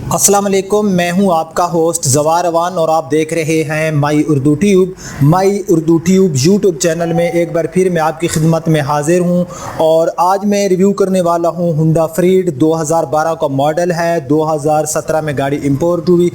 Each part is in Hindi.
अस्सलाम वालेकुम, मैं हूं आपका होस्ट जवार अवान और आप देख रहे हैं माई उर्दू ट्यूब यूट्यूब चैनल में एक बार फिर मैं आपकी खिदमत में हाजिर हूं। और आज मैं रिव्यू करने वाला हूं हुंडा फ्रीड 2012 का मॉडल है। 2017 में गाड़ी इंपोर्ट हुई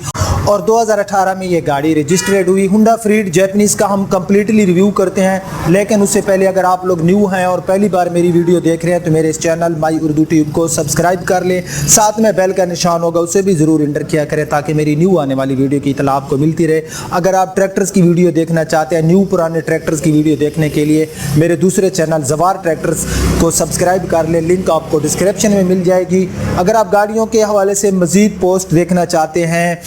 और 2018 में ये गाड़ी रजिस्टर्ड हुई। हुंडा फ्रीड जैपनीज़ का हम कम्प्लीटली रिव्यू करते हैं, लेकिन उससे पहले अगर आप लोग न्यू हैं और पहली बार मेरी वीडियो देख रहे हैं तो मेरे इस चैनल माई उर्दू ट्यूब को सब्सक्राइब कर लें। साथ में बेल का निशान होगा, उसे भी ज़रूर इंटर किया करें ताकि मेरी न्यू आने वाली वीडियो की इतला आपको मिलती रहे। अगर आप ट्रैक्टर्स की वीडियो देखना चाहते हैं, न्यू पुराने ट्रैक्टर्स की वीडियो देखने के लिए मेरे दूसरे चैनल जवार ट्रैक्टर्स को सब्सक्राइब कर लें, लिंक आपको डिस्क्रिप्शन में मिल जाएगी। अगर आप गाड़ियों के हवाले से मज़ीद पोस्ट देखना चाहते हैं,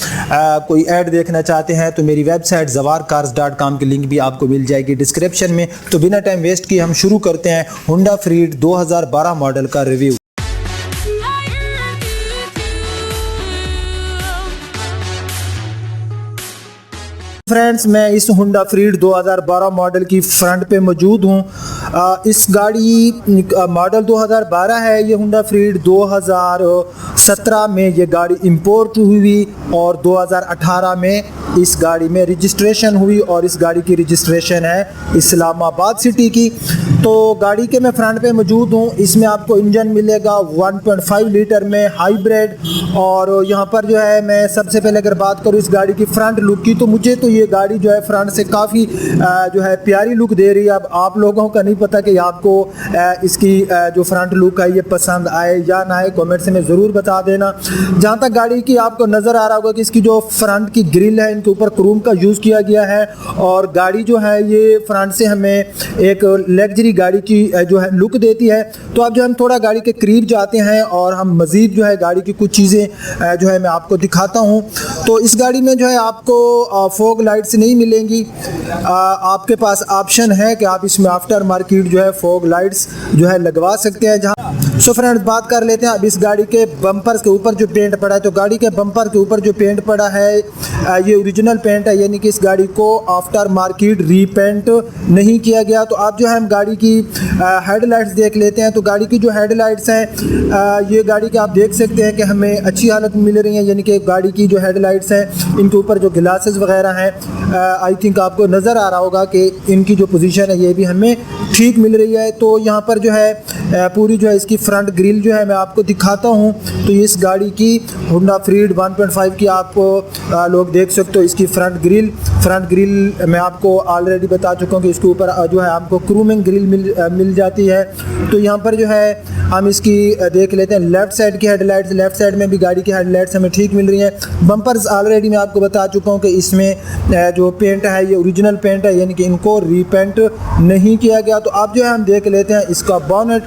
कोई ऐड देखना चाहते हैं तो मेरी वेबसाइट zawarcars.com की लिंक भी आपको मिल जाएगी डिस्क्रिप्शन में। तो बिना टाइम वेस्ट किए हम शुरू करते हैं हुंडा फ्रीड 2012 मॉडल का रिव्यू। फ्रेंड्स, मैं इस हुंडा फ्रीड 2012 मॉडल की फ्रंट पे मौजूद हूँ। इस गाड़ी मॉडल 2012 है। ये हुंडा फ्रीड 2017 में ये गाड़ी इंपोर्ट हुई और 2018 में इस गाड़ी में रजिस्ट्रेशन हुई और इस गाड़ी की रजिस्ट्रेशन है इस्लामाबाद सिटी की। तो गाड़ी के मैं फ्रंट पे मौजूद हूँ। इसमें आपको इंजन मिलेगा 1.5 लीटर में हाइब्रिड। और यहाँ पर जो है, मैं सबसे पहले अगर बात करूँ इस गाड़ी की फ्रंट लुक की, तो मुझे तो ये गाड़ी जो है फ्रंट से काफ़ी जो है प्यारी लुक दे रही है। अब आप लोगों का नहीं पता कि आपको इसकी जो फ्रंट लुक है ये पसंद आए या ना आए, कमेंट से में ज़रूर बता देना। जहाँ तक गाड़ी की आपको नज़र आ रहा होगा कि इसकी जो फ्रंट की ग्रिल है इनके ऊपर क्रोम का यूज़ किया गया है। और गाड़ी जो है ये फ्रंट से हमें एक लग्जरी गाड़ी की जो है लुक देती है। तो अब जो हम थोड़ा गाड़ी के करीब जाते हैं और हम मज़ीद जो है गाड़ी की कुछ चीज़ें जो है मैं आपको दिखाता हूँ। तो इस गाड़ी में जो है आपको फॉग लाइट्स नहीं मिलेंगी। आपके पास ऑप्शन है कि आप इसमें आफ्टर मार्केट जो है फॉग लाइट्स जो है लगवा सकते हैं। जहाँ सो फ्रेंड्स, बात कर लेते हैं अब इस गाड़ी के बम्पर के ऊपर जो पेंट पड़ा है। तो गाड़ी के बम्पर के ऊपर जो पेंट पड़ा है ये ओरिजिनल पेंट है, यानी कि इस गाड़ी को आफ्टर मार्केट रीपेंट नहीं किया गया। तो आप जो है हम गाड़ी की हेडलाइट्स देख लेते हैं। तो गाड़ी की जो हेडलाइट्स हैं ये गाड़ी के आप देख सकते हैं कि हमें अच्छी हालत में मिल रही हैं, यानी कि गाड़ी की जो हेडलाइट्स हैं इनके ऊपर जो ग्लासेस वगैरह हैं आई थिंक आपको नज़र आ रहा होगा कि इनकी जो पोजीशन है ये भी हमें ठीक मिल रही है। तो यहाँ पर जो है पूरी जो है इसकी फ्रंट ग्रिल जो है मैं आपको दिखाता हूँ। तो इस गाड़ी की हुंडा फ्रीड 1.5 की आप लोग देख सकते हो। इसकी फ्रंट ग्रिल मैं आपको ऑलरेडी बता चुका हूँ कि इसके ऊपर जो है आपको क्रूमिंग ग्रिल मिल जाती है। तो यहाँ पर जो है हम इसकी देख लेते हैं लेफ़्ट साइड की हेडलाइट्स। लेफ़्ट साइड में भी गाड़ी की हेडलाइट्स हमें ठीक मिल रही हैं। बम्पर्स ऑलरेडी मैं आपको बता चुका हूँ कि इसमें जो पेंट है ये ओरिजिनल पेंट है, यानी कि इनको रीपेंट नहीं किया गया। तो आप जो है हम देख लेते हैं इसका बॉनेट।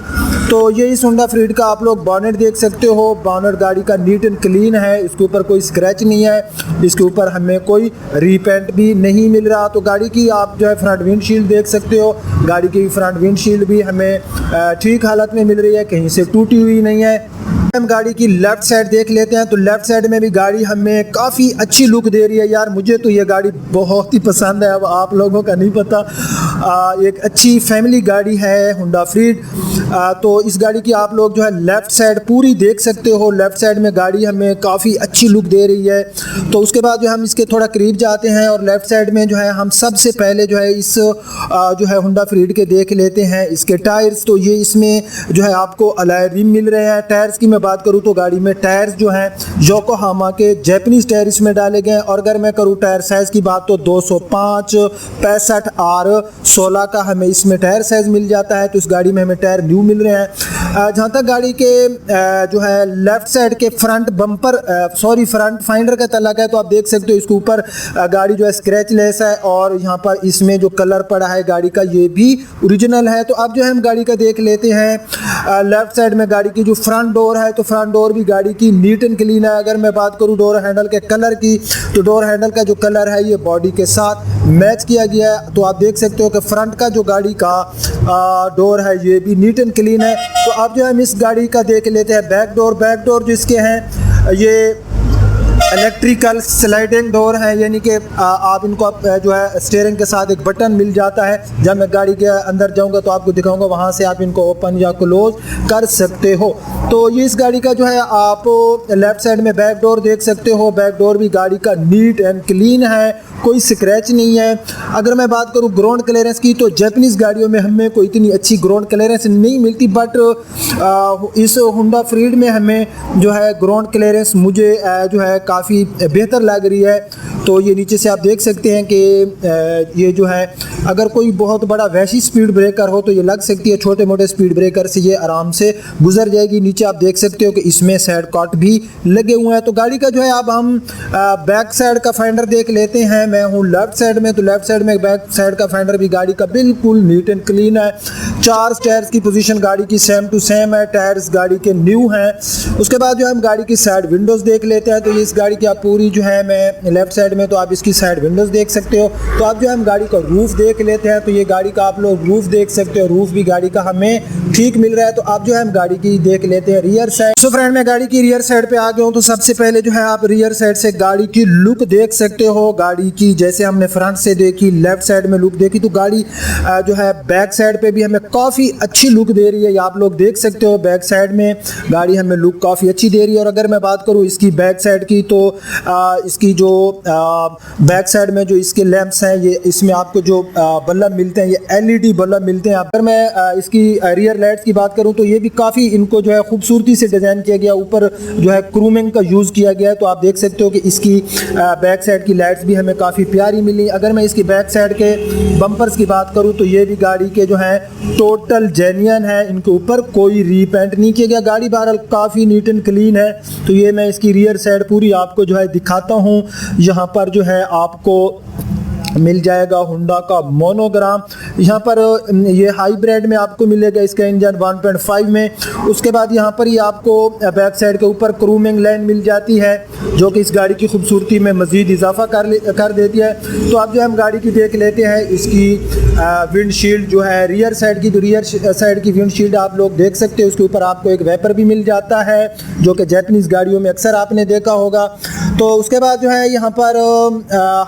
तो ये इस हुंडा फ्रीड का आप लोग बॉनेट देख सकते हो। बॉनेट गाड़ी का नीट एंड क्लीन है, इसके ऊपर कोई स्क्रैच नहीं है, इसके ऊपर हमें कोई रीपेंट भी नहीं मिल रहा। तो गाड़ी की आप जो है फ्रंट विंडशील्ड देख सकते हो। गाड़ी की फ्रंट विंडशील्ड भी हमें ठीक हालत में मिल रही है, कहीं से टूटी हुई नहीं है। हम गाड़ी की लेफ़्ट साइड देख लेते हैं। तो लेफ़्ट साइड में भी गाड़ी हमें काफ़ी अच्छी लुक दे रही है। यार मुझे तो ये गाड़ी बहुत ही पसंद है, अब आप लोगों का नहीं पता। एक अच्छी फैमिली गाड़ी है हुंडा फ्रीड। तो इस गाड़ी की आप लोग जो है लेफ़्ट साइड पूरी देख सकते हो। लेफ़्ट साइड में गाड़ी हमें काफ़ी अच्छी लुक दे रही है। तो उसके बाद जो हम इसके थोड़ा करीब जाते हैं और लेफ़्ट साइड में जो है हम सबसे पहले जो है इस जो है हुंडा फ्रीड के देख लेते हैं इसके टायर्स। तो ये इसमें जो है आपको अलॉय रिम मिल रहे हैं। टायर्स की बात करूं तो गाड़ी में टायर्स जो हैं योकोहामा के जैपनीज टायर इसमें डाले गए हैं। और अगर मैं करूं टायर साइज़ की बात तो 205, 65 और 16 का हमें इसमें टायर साइज़ मिल जाता है। तो इस गाड़ी में हमें टायर न्यू मिल रहे हैं। जहां तक गाड़ी के जो है लेफ़्ट साइड के फ्रंट बम्पर फ्रंट फाइंडर का तलक है, तो आप देख सकते हो इसके ऊपर गाड़ी जो है स्क्रैच लेस है। और यहाँ पर इसमें जो कलर पड़ा है गाड़ी का ये भी ओरिजिनल है। तो अब जो है हम गाड़ी का देख लेते हैं लेफ़्ट साइड में गाड़ी की जो फ्रंट डोर है। तो फ्रंट डोर भी गाड़ी की नीट एंड क्लीन है। अगर मैं बात करूं डोर हैंडल के कलर की, तो डोर हैंडल का जो कलर है ये बॉडी के साथ मैच किया गया है। तो आप देख सकते हो कि फ्रंट का जो गाड़ी का डोर है ये भी नीट एंड क्लीन है। तो अब जो हम इस गाड़ी का देख लेते हैं बैक डोर जो इसके हैं ये इलेक्ट्रिकल स्लाइडिंग डोर है, यानी कि आप इनको जो है स्टीयरिंग के साथ एक बटन मिल जाता है। जब मैं गाड़ी के अंदर जाऊंगा तो आपको दिखाऊंगा, वहां से आप इनको ओपन या क्लोज कर सकते हो। तो ये इस गाड़ी का जो है आप लेफ्ट साइड में बैक डोर देख सकते हो। बैक डोर भी गाड़ी का नीट एंड क्लीन है, कोई स्क्रैच नहीं है। अगर मैं बात करूं ग्राउंड क्लियरेंस की, तो जापानीज गाड़ियों में हमें कोई इतनी अच्छी ग्राउंड क्लियरेंस नहीं मिलती, बट इस होंडा फ्रीड में हमें जो है ग्राउंड क्लियरेंस मुझे जो है काफ़ी बेहतर लग रही है। तो ये नीचे से आप देख सकते हैं कि ये जो है अगर कोई बहुत बड़ा वैसी स्पीड ब्रेकर हो तो ये लग सकती है, छोटे मोटे स्पीड ब्रेकर से ये आराम से गुजर जाएगी। नीचे आप देख सकते हो कि इसमें साइड कट भी लगे हुए हैं। तो गाड़ी का जो है अब हम बैक साइड का फेंडर देख लेते हैं। मैं हूँ लेफ्ट साइड में, तो लेफ्ट साइड में बैक साइड का फेंडर भी गाड़ी का बिल्कुल नीट एंड क्लीन है। 4 टायर्स की पोजीशन गाड़ी की सेम टू सेम है, टायर्स गाड़ी के न्यू हैं। उसके बाद जो हम गाड़ी की साइड विंडोज़ देख लेते हैं। तो ये इस गाड़ी की आप पूरी जो है, मैं लेफ्ट साइड में, तो आप इसकी साइड विंडोज़ देख सकते हो। तो आप जो हम गाड़ी का रूफ देख लेते हैं। तो ये गाड़ी का आप लोग रूफ देख सकते हो, रूफ भी गाड़ी का हमें ठीक मिल रहा है। तो आप जो है हम गाड़ी की देख लेते हैं रियर साइड। सो फ्रेंड, मैं गाड़ी की रियर साइड पे आ गया हूँ। तो सबसे पहले जो है आप रियर साइड से गाड़ी की लुक देख सकते हो। गाड़ी की जैसे हमने फ्रंट से देखी, लेफ्ट साइड में लुक देखी, तो गाड़ी जो है बैक साइड पे भी हमें काफ़ी अच्छी लुक दे रही है। आप लोग देख सकते हो बैक साइड में गाड़ी हमें लुक काफ़ी अच्छी दे रही है। और अगर मैं बात करूँ इसकी बैक साइड की, तो इसकी जो बैक साइड में जो इसके लैंप्स हैं, ये इसमें आपको जो बल्ब मिलते हैं ये LED बल्ब मिलते हैं। अगर मैं इसकी रियर लाइट्स की बात करूं तो ये भी काफ़ी इनको जो है खूबसूरती से डिज़ाइन किया गया, ऊपर जो है क्रूमिंग का यूज़ किया गया है। तो आप देख सकते हो कि इसकी बैक साइड की लाइट्स भी हमें काफ़ी प्यारी मिली। अगर मैं इसकी बैक साइड के बम्पर्स की बात करूँ तो ये भी गाड़ी के जो हैं टोटल जेन्युइन है, इनके ऊपर कोई रीपेंट नहीं किया गया। गाड़ी बहरहाल काफ़ी नीट एंड क्लीन है। तो ये मैं इसकी रियर साइड पूरी आपको जो है दिखाता हूँ। यहाँ पर जो है आपको मिल जाएगा होंडा का मोनोग्राम। यहाँ पर ये हाइब्रिड में आपको मिलेगा इसका इंजन 1.5 में। उसके बाद यहाँ पर ही आपको बैक साइड के ऊपर क्रूमिंग लाइन मिल जाती है, जो कि इस गाड़ी की खूबसूरती में मज़ीद इजाफा कर देती है। तो आप जो हम गाड़ी की देख लेते हैं, इसकी विंडशील्ड जो है रियर साइड की, जो रियर साइड की विंडशील्ड आप लोग देख सकते हो, उसके ऊपर आपको एक वेपर भी मिल जाता है, जो कि जापानीज़ गाड़ियों में अक्सर आपने देखा होगा। तो उसके बाद जो है यहाँ पर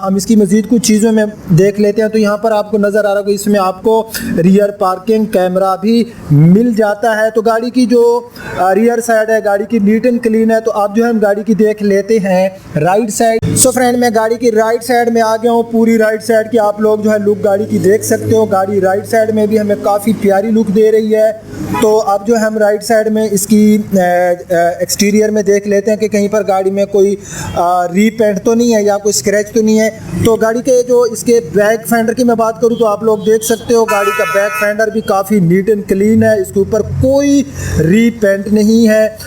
हम इसकी मज़ीद कुछ चीज़ों में देख लेते हैं। तो यहाँ पर आपको नज़र आ रहा है, इसमें आपको रियर पार्किंग कैमरा भी मिल जाता है। तो गाड़ी की जो रियर साइड है गाड़ी की नीट एंड क्लीन है। तो आप जो है हम गाड़ी की देख लेते हैं राइट साइड। सो फ्रेंड, मैं गाड़ी की राइट साइड में आ गया हूँ। पूरी राइट साइड की आप लोग जो है लुक गाड़ी की देख सकते हो। गाड़ी राइट साइड में भी हमें काफ़ी प्यारी लुक दे रही है। तो अब जो हम राइट साइड में इसकी एक्सटीरियर में देख लेते हैं कि कहीं पर गाड़ी में कोई रीपेंट तो नहीं है या कोई स्क्रैच तो नहीं है। तो गाड़ी के जो इसके बैक फेंडर की मैं बात करूं तो आप लोग देख सकते हो गाड़ी का बैक फेंडर भी काफ़ी नीट एंड क्लीन है, इसके ऊपर कोई रीपेंट नहीं है।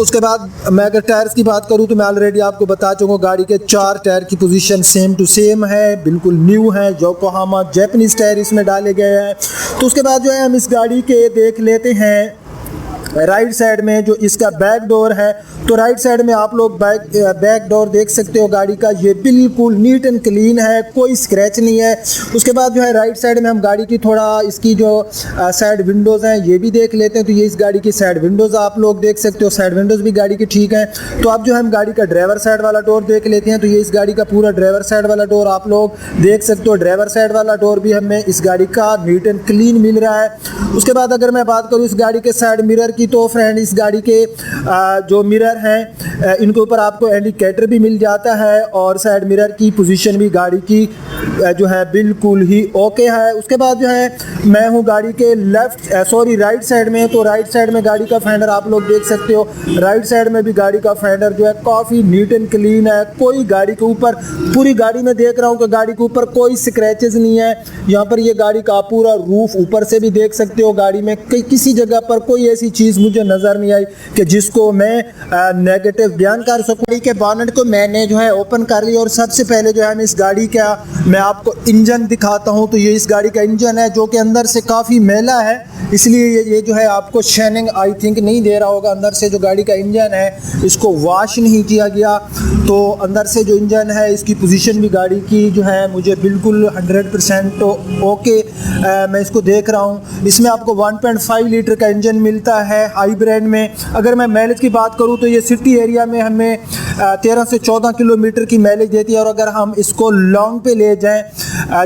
उसके बाद मैं अगर टायर्स की बात करूं तो मैं ऑलरेडी आपको बता चुका हूं, गाड़ी के 4 टायर की पोजीशन सेम टू सेम है, बिल्कुल न्यू है। योकोहामा जापानीज टायर इसमें डाले गए हैं। तो उसके बाद जो है हम इस गाड़ी के देख लेते हैं राइट साइड में जो इसका बैक डोर है। तो राइट साइड में आप लोग बैक डोर देख सकते हो गाड़ी का, ये बिल्कुल नीट एंड क्लीन है, कोई स्क्रैच नहीं है। उसके बाद जो है राइट साइड में हम गाड़ी की थोड़ा इसकी जो साइड विंडोज़ हैं ये भी देख लेते हैं। तो ये इस गाड़ी की साइड विंडोज़ आप लोग देख सकते हो, साइड विंडोज़ भी गाड़ी की ठीक है। तो आप जो हम गाड़ी का ड्राइवर साइड वाला डोर देख लेते हैं। तो ये इस गाड़ी का पूरा ड्राइवर साइड वाला डोर आप लोग देख सकते हो। ड्राइवर साइड वाला डोर भी हमें इस गाड़ी का नीट एंड क्लीन मिल रहा है। उसके बाद अगर मैं बात करूँ इस गाड़ी के साइड मिरर की, तो फ्रेंड इस गाड़ी के जो मिरर हैं इनके ऊपर आपको इंडिकेटर भी मिल जाता है और साइड मिरर की पोजीशन भी गाड़ी की जो है बिल्कुल ही ओके है। उसके बाद जो है मैं हूँ गाड़ी के राइट साइड में। तो राइट साइड में गाड़ी का फेंडर आप लोग देख सकते हो। राइट साइड में भी गाड़ी का फेंडर जो है काफ़ी नीट एंड क्लीन है, कोई गाड़ी के ऊपर, पूरी गाड़ी में देख रहा हूँ कि गाड़ी के ऊपर कोई स्क्रैचेस नहीं है। यहाँ पर ये गाड़ी का पूरा रूफ ऊपर से भी देख सकते हो। गाड़ी में किसी जगह पर कोई ऐसी चीज़ मुझे नज़र नहीं आई कि जिसको मैं नेगेटिव बयान कर सकूँ। गाड़ी के बॉनेट को मैंने जो है ओपन कर लिया और सबसे पहले जो है हम इस गाड़ी का मैं आपको इंजन दिखाता हूँ। तो ये इस गाड़ी का इंजन है जो कि अंदर से काफ़ी मैला है, इसलिए ये जो है आपको शाइनिंग आई थिंक नहीं दे रहा होगा। अंदर से जो गाड़ी का इंजन है इसको वॉश नहीं किया गया। तो अंदर से जो इंजन है इसकी पोजीशन भी गाड़ी की जो है मुझे बिल्कुल 100% ओके मैं इसको देख रहा हूँ। इसमें आपको 1.5 लीटर का इंजन मिलता है है हाई ब्रांड में। अगर मैं माइलेज की बात करूं तो ये सिटी एरिया में हमें 13 से 14 किलोमीटर की माइलेज देती है, और अगर हम इसको लॉन्ग पे ले जाएं,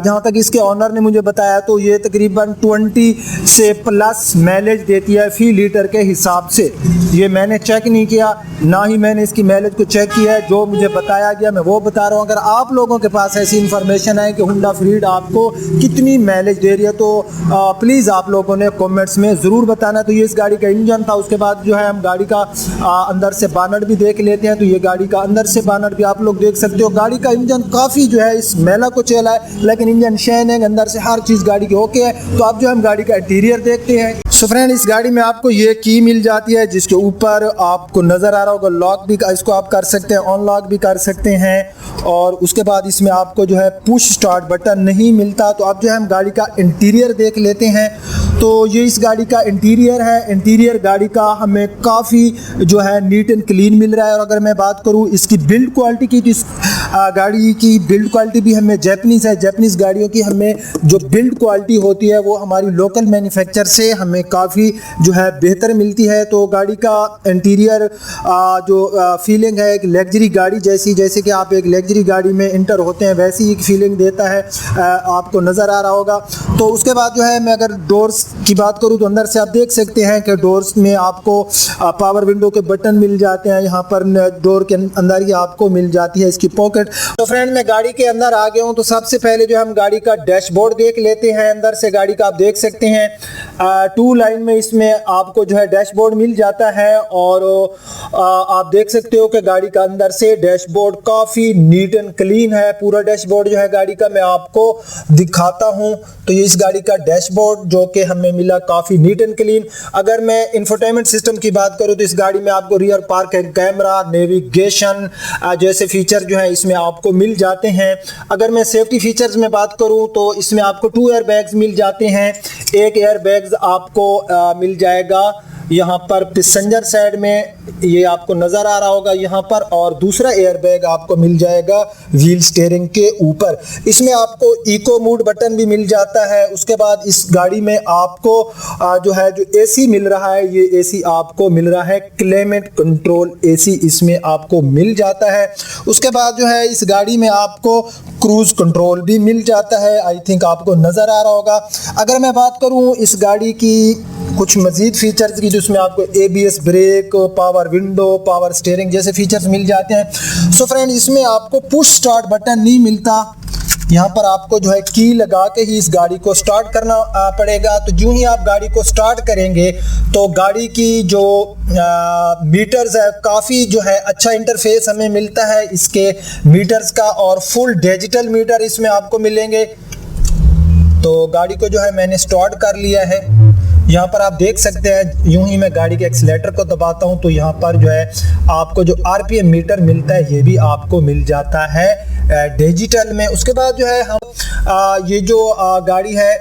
जहां तक इसके ऑनर ने मुझे बताया, तो ये तकरीबन 20 से प्लस माइलेज देती है फी लीटर के हिसाब से। ये मैंने चेक नहीं किया, ना ही मैंने इसकी माइलेज को चेक किया है, जो मुझे बताया गया मैं वो बता रहा हूँ। अगर आप लोगों के पास ऐसी इंफॉर्मेशन है कि होंडा फ्रीड आपको कितनी माइलेज दे रही है तो प्लीज़ आप लोगों ने कमेंट्स में ज़रूर बताना। तो ये इस गाड़ी का इंजन था। उसके बाद जो है हम गाड़ी का अंदर से बानट भी देख लेते हैं। तो ये गाड़ी का अंदर से बानट भी आप लोग देख सकते हो। गाड़ी का इंजन काफ़ी जो है इस मेला को चला है, लेकिन इंजन शैन है, अंदर से हर चीज़ गाड़ी की ओके है। तो अब जो हम गाड़ी का इंटीरियर देखते हैं। सो फ्रेंड, इस गाड़ी में आपको ये की मिल जाती है, जिसके ऊपर आपको नज़र आ रहा होगा लॉक भी, इसको आप कर सकते हैं, ऑन लॉक भी कर सकते हैं। और उसके बाद इसमें आपको जो है पुश स्टार्ट बटन नहीं मिलता। तो अब जो है हम गाड़ी का इंटीरियर देख लेते हैं। तो ये इस गाड़ी का इंटीरियर है। इंटीरियर गाड़ी का हमें काफ़ी जो है नीट एंड क्लीन मिल रहा है। और अगर मैं बात करूँ इसकी बिल्ड क्वालिटी की, तो इस गाड़ी की बिल्ड क्वालिटी भी हमें जैपनीज़ है। जैपनीज़ गाड़ियों की हमें जो बिल्ड क्वालिटी होती है वो हमारी लोकल मैन्युफैक्चर से हमें काफ़ी जो है बेहतर मिलती है। तो गाड़ी का इंटीरियर जो फीलिंग है एक लग्जरी गाड़ी जैसी, जैसे कि आप एक लग्जरी गाड़ी में इंटर होते हैं वैसी एक फीलिंग देता है, आपको नज़र आ रहा होगा। तो उसके बाद जो है मैं अगर डोर्स की बात करूं तो अंदर से आप देख सकते हैं कि डोर्स में आपको पावर विंडो के बटन मिल जाते हैं। यहाँ पर डोर के अंदर ही आपको मिल जाती है इसकी पॉकेट। तो फ्रेंड, मैं गाड़ी के अंदर आ गया हूँ। तो सबसे पहले जो हम गाड़ी का डैशबोर्ड देख लेते हैं। अंदर से गाड़ी का आप देख सकते हैं 2 लाइन में इसमें आपको जो है डैशबोर्ड मिल जाता है। और आप देख सकते हो कि गाड़ी का अंदर से डैशबोर्ड काफ़ी नीट एंड क्लीन है। पूरा डैशबोर्ड जो है गाड़ी का मैं आपको दिखाता हूँ। तो ये इस गाड़ी का डैशबोर्ड जो कि हमें मिला काफ़ी नीट एंड क्लीन। अगर मैं इंफोटेनमेंट सिस्टम की बात करूँ तो इस गाड़ी में आपको रियर पार्किंग कैमरा, नेविगेशन जैसे फीचर जो है इसमें आपको मिल जाते हैं। अगर मैं सेफ्टी फीचर्स में बात करूँ तो इसमें आपको 2 एयर बैग्स मिल जाते हैं। एक एयर बैग्स आपको मिल जाएगा यहाँ पर पैसेंजर साइड में, ये आपको नज़र आ रहा होगा यहाँ पर, और दूसरा एयर बैग आपको मिल जाएगा व्हील स्टीयरिंग के ऊपर। इसमें आपको इको मोड बटन भी मिल जाता है। उसके बाद इस गाड़ी में आपको जो है जो एसी मिल रहा है, ये एसी आपको मिल रहा है क्लाइमेट कंट्रोल एसी इसमें आपको मिल जाता है। उसके बाद जो है इस गाड़ी में आपको क्रूज कंट्रोल भी मिल जाता है, आई थिंक आपको नज़र आ रहा होगा। अगर मैं बात करूँ इस गाड़ी की कुछ मज़ीद फीचर्स की, जिसमें आपको ABS brake, power window, power steering जैसे फीचर्स मिल जाते हैं। सो फ्रेंड, इसमें आपको पुश स्टार्ट बटन नहीं मिलता। यहाँ पर आपको जो है की लगा के ही इस गाड़ी को स्टार्ट करना पड़ेगा। तो जो ही आप गाड़ी को स्टार्ट करेंगे तो गाड़ी की जो मीटर्स है काफ़ी जो है अच्छा इंटरफेस हमें मिलता है इसके मीटर्स का, और फुल डिजिटल मीटर इसमें आपको मिलेंगे। तो गाड़ी को जो है मैंने स्टार्ट कर लिया है। यहाँ पर आप देख सकते हैं, यूं ही मैं गाड़ी के एक्सीलेटर को दबाता हूं तो यहाँ पर जो है आपको जो RPM मीटर मिलता है ये भी आपको मिल जाता है डिजिटल में। उसके बाद जो है हम ये जो गाड़ी है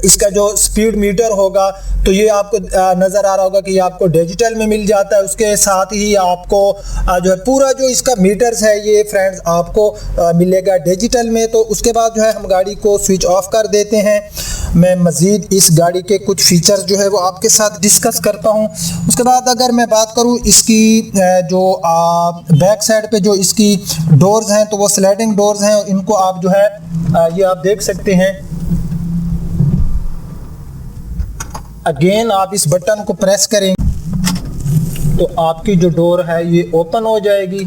इसका जो स्पीड मीटर होगा तो ये आपको नज़र आ रहा होगा कि ये आपको डिजिटल में मिल जाता है। उसके साथ ही आपको जो है पूरा जो इसका मीटर्स है ये फ्रेंड्स आपको मिलेगा डिजिटल में। तो उसके बाद जो है हम गाड़ी को स्विच ऑफ कर देते हैं। मैं मज़ीद इस गाड़ी के कुछ फीचर्स जो है वो आपके साथ डिस्कस करता हूं। उसके बाद अगर मैं बात करूं इसकी जो बैक साइड पे जो इसकी डोर्स हैं तो वो स्लाइडिंग डोर्स हैं। इनको आप जो है ये आप देख सकते हैं। अगेन आप इस बटन को प्रेस करें तो आपकी जो डोर है ये ओपन हो जाएगी।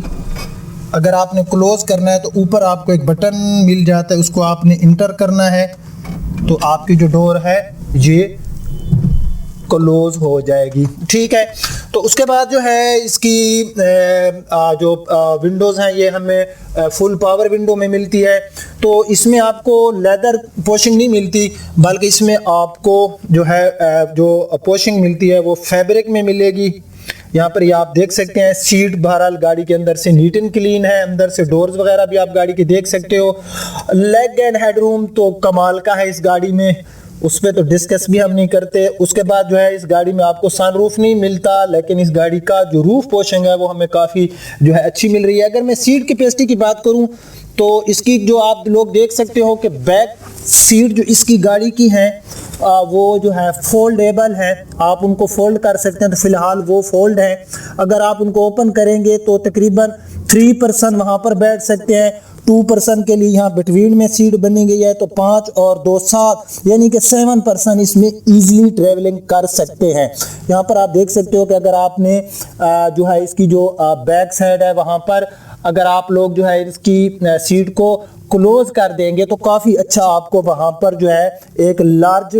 अगर आपने क्लोज करना है तो ऊपर आपको एक बटन मिल जाता है, उसको आपने इंटर करना है तो आपकी जो डोर है ये क्लोज हो जाएगी। ठीक है, तो उसके बाद जो है इसकी जो विंडोज़ हैं ये हमें फुल पावर विंडो में मिलती है। तो इसमें आपको लेदर पोशिंग नहीं मिलती, बल्कि इसमें आपको जो है जो पोशिंग मिलती है वो फैब्रिक में मिलेगी। यहाँ पर ये आप देख सकते हैं सीट बहरहाल गाड़ी के अंदर से नीट एंड क्लीन है। अंदर से डोर्स वगैरह भी आप गाड़ी के देख सकते हो। लेग एंड हेडरूम तो कमाल का है इस गाड़ी में, उस पर तो डिस्कस भी हम नहीं करते। उसके बाद जो है इस गाड़ी में आपको सनरूफ नहीं मिलता, लेकिन इस गाड़ी का जो रूफ पोशिंग है वो हमें काफ़ी जो है अच्छी मिल रही है। अगर मैं सीट कैपेसिटी की बात करूं तो इसकी जो आप लोग देख सकते हो कि बैक सीट जो इसकी गाड़ी की है वो जो है फोल्डेबल है, आप उनको फोल्ड कर सकते हैं। तो फिलहाल वो फोल्ड है। अगर आप उनको ओपन करेंगे तो तकरीबन 3 पर्सन वहाँ पर बैठ सकते हैं। 2 पर्सन के लिए यहाँ बिटवीन में सीट बनी गई है, तो 5 और 2 7 यानी कि 7 पर्सन इसमें इजीली ट्रेवलिंग कर सकते हैं। यहाँ पर आप देख सकते हो कि अगर आपने जो है इसकी जो बैक साइड है वहाँ पर अगर आप लोग जो है इसकी सीट को क्लोज कर देंगे तो काफ़ी अच्छा आपको वहाँ पर जो है एक लार्ज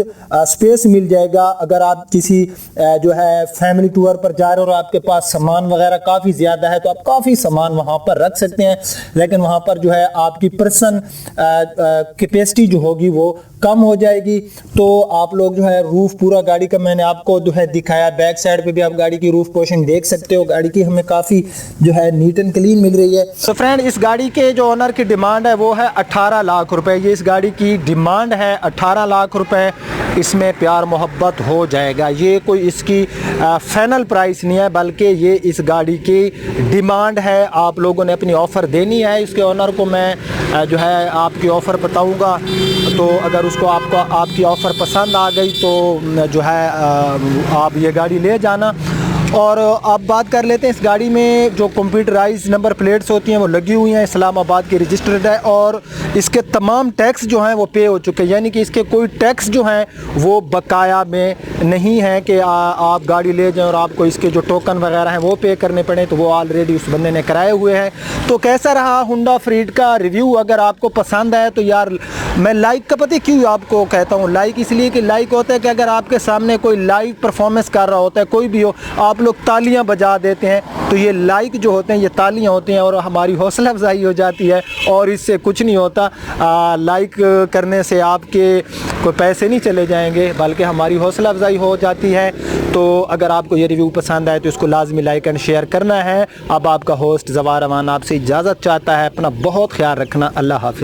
स्पेस मिल जाएगा। अगर आप किसी जो है फैमिली टूर पर जा रहे हो और आपके पास सामान वगैरह काफ़ी ज़्यादा है तो आप काफ़ी सामान वहाँ पर रख सकते हैं, लेकिन वहाँ पर जो है आपकी पर्सन कैपेसिटी जो होगी वो कम हो जाएगी। तो आप लोग जो है रूफ पूरा गाड़ी का मैंने आपको जो है दिखाया, बैक साइड पे भी आप गाड़ी की रूफ पोर्शन देख सकते हो। गाड़ी की हमें काफ़ी जो है नीट एंड क्लीन मिल रही है। तो फ्रेंड, इस गाड़ी के जो ओनर की डिमांड है वो है 18 लाख रुपए। ये इस गाड़ी की डिमांड है 18 लाख रुपए। इसमें प्यार मोहब्बत हो जाएगा। ये कोई इसकी फाइनल प्राइस नहीं है, बल्कि ये इस गाड़ी की डिमांड है। आप लोगों ने अपनी ऑफ़र देनी है। इसके ओनर को मैं जो है आपकी ऑफ़र बताऊंगा, तो अगर उसको आपकी ऑफ़र पसंद आ गई तो जो है आप ये गाड़ी ले जाना। और अब बात कर लेते हैं इस गाड़ी में जो कंप्यूटराइज नंबर प्लेट्स होती हैं वो लगी हुई हैं, इस्लामाबाद की रजिस्टर्ड है और इसके तमाम टैक्स जो हैं वो पे हो चुके हैं, यानी कि इसके कोई टैक्स जो हैं वो बकाया में नहीं है कि आप गाड़ी ले जाएं और आपको इसके जो टोकन वगैरह हैं वो पे करने पड़े, तो वो ऑलरेडी उस बंदे ने कराए हुए हैं। तो कैसा रहा हुंडा फ्रीड का रिव्यू? अगर आपको पसंद आए तो यार मैं लाइक का पता क्यों आपको कहता हूँ लाइक, इसलिए कि लाइक होता है कि अगर आपके सामने कोई लाइव परफॉर्मेंस कर रहा होता है, कोई भी हो, आप लोग तालियां बजा देते हैं, तो ये लाइक जो होते हैं ये तालियां होती हैं और हमारी हौसला अफजाई हो जाती है और इससे कुछ नहीं होता। लाइक करने से आपके कोई पैसे नहीं चले जाएंगे, बल्कि हमारी हौसला अफजाई हो जाती है। तो अगर आपको ये रिव्यू पसंद आए तो इसको लाजमी लाइक एंड शेयर करना है। अब आपका होस्ट ज़वार अमान आपसे इजाज़त चाहता है। अपना बहुत ख्याल रखना। अल्लाह हाफ़िज़।